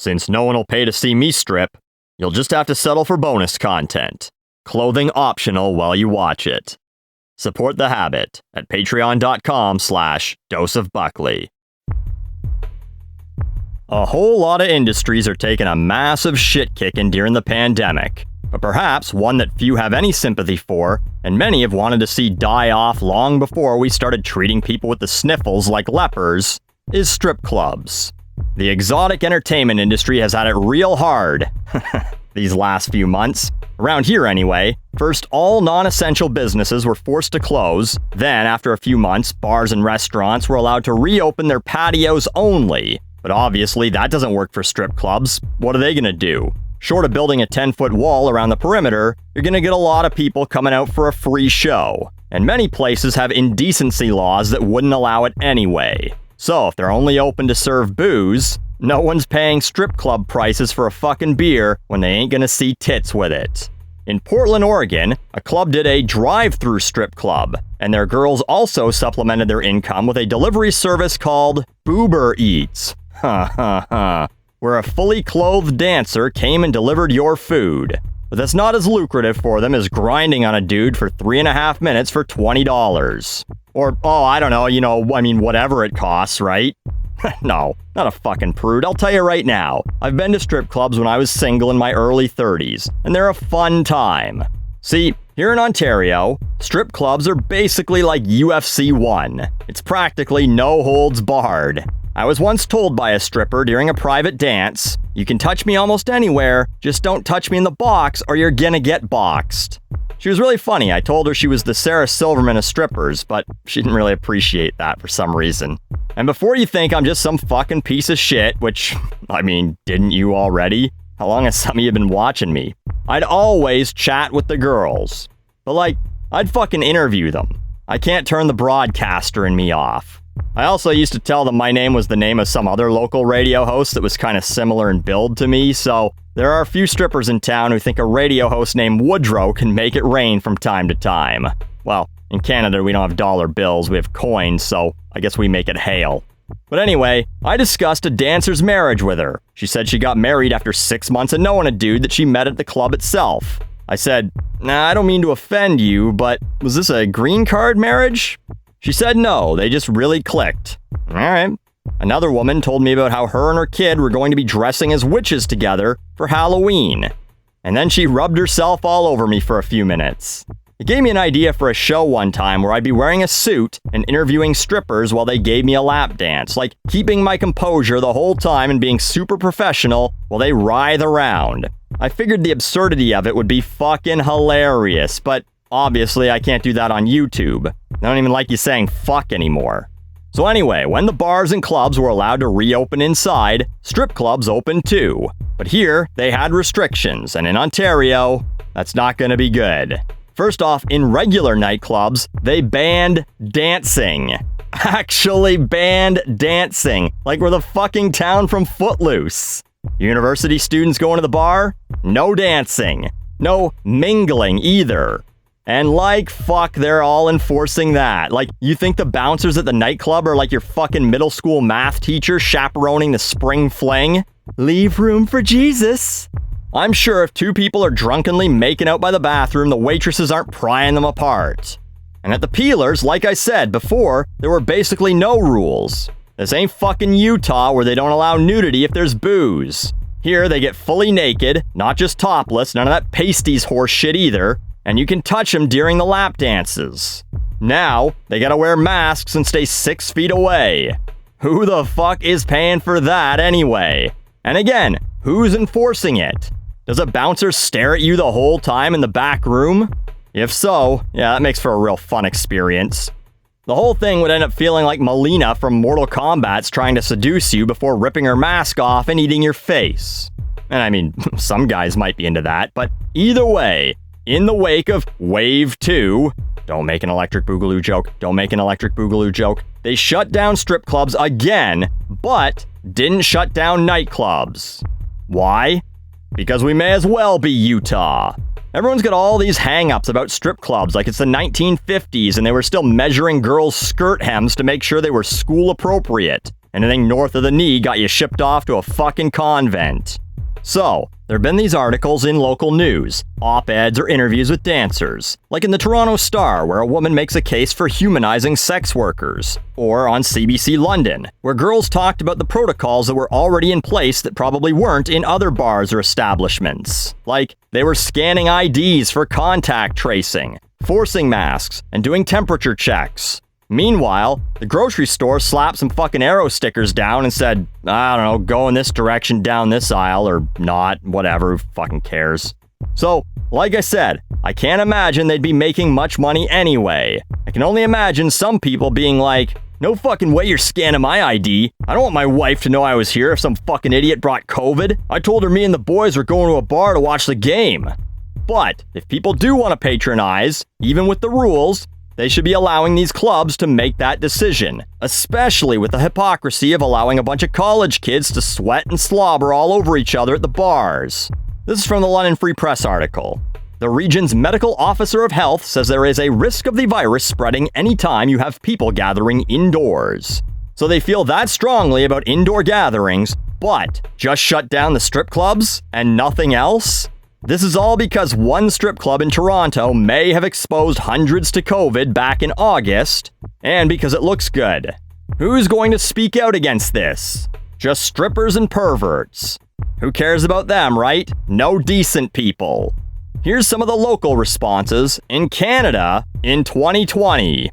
Since no one will pay to see me strip, you'll just have to settle for bonus content. Clothing optional while you watch it. Support the habit at patreon.com/doseofbuckley. A whole lot of industries are taking a massive shit kicking during the pandemic, but perhaps one that few have any sympathy for, and many have wanted to see die off long before we started treating people with the sniffles like lepers, is strip clubs. The exotic entertainment industry has had it real hard these last few months. Around here anyway. First, all non-essential businesses were forced to close. Then, after a few months, bars and restaurants were allowed to reopen their patios only. But obviously, that doesn't work for strip clubs. What are they gonna do? Short of building a 10-foot wall around the perimeter, you're gonna get a lot of people coming out for a free show. And many places have indecency laws that wouldn't allow it anyway. So if they're only open to serve booze, no one's paying strip club prices for a fucking beer when they ain't gonna see tits with it. In Portland, Oregon, a club did a drive-through strip club, and their girls also supplemented their income with a delivery service called Boober Eats. Where a fully clothed dancer came and delivered your food. But that's not as lucrative for them as grinding on a dude for 3.5 minutes for $20. Or, I don't know, whatever it costs, right? No, not a fucking prude. I'll tell you right now, I've been to strip clubs when I was single in my early 30s, and they're a fun time. See, here in Ontario, strip clubs are basically like UFC 1. It's practically no holds barred. I was once told by a stripper during a private dance, "You can touch me almost anywhere, just don't touch me in the box or you're gonna get boxed." She was really funny. I told her she was the Sarah Silverman of strippers, but she didn't really appreciate that for some reason. And before you think I'm just some fucking piece of shit, which, didn't you already? How long has some of you been watching me? I'd always chat with the girls. But I'd fucking interview them. I can't turn the broadcaster in me off. I also used to tell them my name was the name of some other local radio host that was kind of similar in build to me, so there are a few strippers in town who think a radio host named Woodrow can make it rain from time to time. Well, in Canada we don't have dollar bills, we have coins, so I guess we make it hail. But anyway, I discussed a dancer's marriage with her. She said she got married after 6 months of knowing a dude that she met at the club itself. I said, "Nah, I don't mean to offend you, but was this a green card marriage?" She said no, they just really clicked. Alright. Another woman told me about how her and her kid were going to be dressing as witches together for Halloween. And then she rubbed herself all over me for a few minutes. It gave me an idea for a show one time where I'd be wearing a suit and interviewing strippers while they gave me a lap dance, keeping my composure the whole time and being super professional while they writhe around. I figured the absurdity of it would be fucking hilarious, but obviously I can't do that on YouTube. I don't even like you saying fuck anymore. So anyway, when the bars and clubs were allowed to reopen inside, strip clubs opened too. But here, they had restrictions, and in Ontario, that's not gonna be good. First off, in regular nightclubs, they banned dancing. Actually banned dancing, like we're the fucking town from Footloose. University students going to the bar? No dancing. No mingling either. And fuck, they're all enforcing that. You think the bouncers at the nightclub are like your fucking middle school math teacher chaperoning the spring fling? Leave room for Jesus. I'm sure if two people are drunkenly making out by the bathroom, the waitresses aren't prying them apart. And at the Peelers, like I said before, there were basically no rules. This ain't fucking Utah where they don't allow nudity if there's booze. Here they get fully naked, not just topless, none of that pasties horse shit either. And you can touch them during the lap dances. Now, they gotta wear masks and stay 6 feet away. Who the fuck is paying for that anyway? And again, who's enforcing it? Does a bouncer stare at you the whole time in the back room? If so, yeah, that makes for a real fun experience. The whole thing would end up feeling like Melina from Mortal Kombat's trying to seduce you before ripping her mask off and eating your face. And some guys might be into that, but either way, in the wake of Wave 2, don't make an electric boogaloo joke, they shut down strip clubs again, but didn't shut down nightclubs. Why? Because we may as well be Utah. Everyone's got all these hang-ups about strip clubs like it's the 1950s and they were still measuring girls' skirt hems to make sure they were school appropriate. Anything north of the knee got you shipped off to a fucking convent. So, there have been these articles in local news, op-eds or interviews with dancers, like in the Toronto Star, where a woman makes a case for humanizing sex workers, or on CBC London, where girls talked about the protocols that were already in place that probably weren't in other bars or establishments. Like, they were scanning IDs for contact tracing, forcing masks, and doing temperature checks. Meanwhile, the grocery store slapped some fucking arrow stickers down and said, I don't know, go in this direction down this aisle or not, whatever, who fucking cares. So, like I said, I can't imagine they'd be making much money anyway. I can only imagine some people being like, no fucking way you're scanning my ID. I don't want my wife to know I was here if some fucking idiot brought COVID. I told her me and the boys were going to a bar to watch the game. But, if people do want to patronize, even with the rules, they should be allowing these clubs to make that decision, especially with the hypocrisy of allowing a bunch of college kids to sweat and slobber all over each other at the bars. This is from the London Free Press article. The region's medical officer of health says there is a risk of the virus spreading anytime you have people gathering indoors. So they feel that strongly about indoor gatherings, but just shut down the strip clubs and nothing else? This is all because one strip club in Toronto may have exposed hundreds to COVID back in August, and because it looks good. Who's going to speak out against this? Just strippers and perverts. Who cares about them, right? No decent people. Here's some of the local responses in Canada in 2020.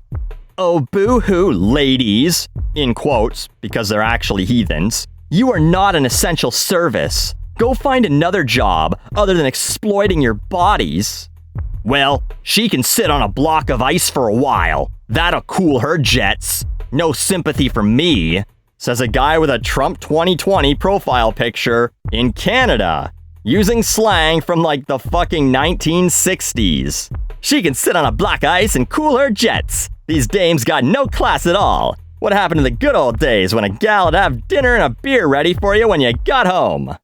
Oh, boo-hoo, ladies, in quotes, because they're actually heathens. You are not an essential service. Go find another job other than exploiting your bodies. Well, she can sit on a block of ice for a while. That'll cool her jets. No sympathy for me, says a guy with a Trump 2020 profile picture in Canada, using slang from like the fucking 1960s. She can sit on a block of ice and cool her jets. These dames got no class at all. What happened to the good old days when a gal would have dinner and a beer ready for you when you got home?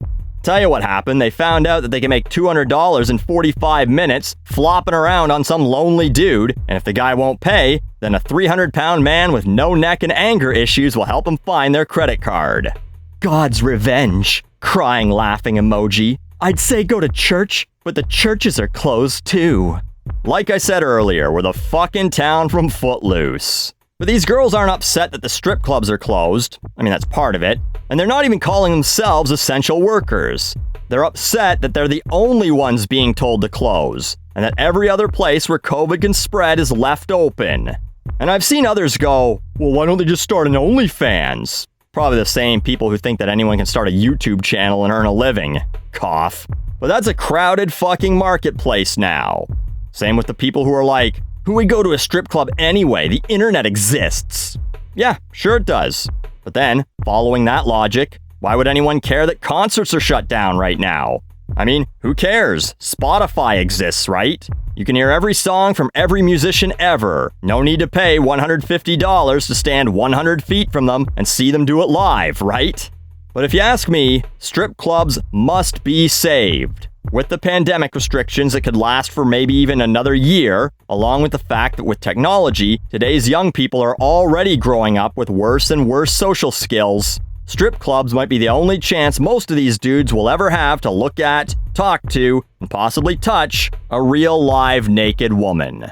Tell you what happened, they found out that they can make $200 in 45 minutes flopping around on some lonely dude, and if the guy won't pay, then a 300-pound man with no neck and anger issues will help him find their credit card. God's revenge. Crying laughing emoji. I'd say go to church, but the churches are closed too. Like I said earlier, we're the fucking town from Footloose. But these girls aren't upset that the strip clubs are closed. I mean, that's part of it. And they're not even calling themselves essential workers. They're upset that they're the only ones being told to close, and that every other place where COVID can spread is left open. And I've seen others go, well, why don't they just start an OnlyFans? Probably the same people who think that anyone can start a YouTube channel and earn a living. Cough. But that's a crowded fucking marketplace now. Same with the people who are like, who would go to a strip club anyway? The internet exists. Yeah, sure it does. But then, following that logic, why would anyone care that concerts are shut down right now? I mean, who cares? Spotify exists, right? You can hear every song from every musician ever. No need to pay $150 to stand 100 feet from them and see them do it live, right? But if you ask me, strip clubs must be saved. With the pandemic restrictions that could last for maybe even another year, along with the fact that with technology, today's young people are already growing up with worse and worse social skills, strip clubs might be the only chance most of these dudes will ever have to look at, talk to, and possibly touch a real live naked woman.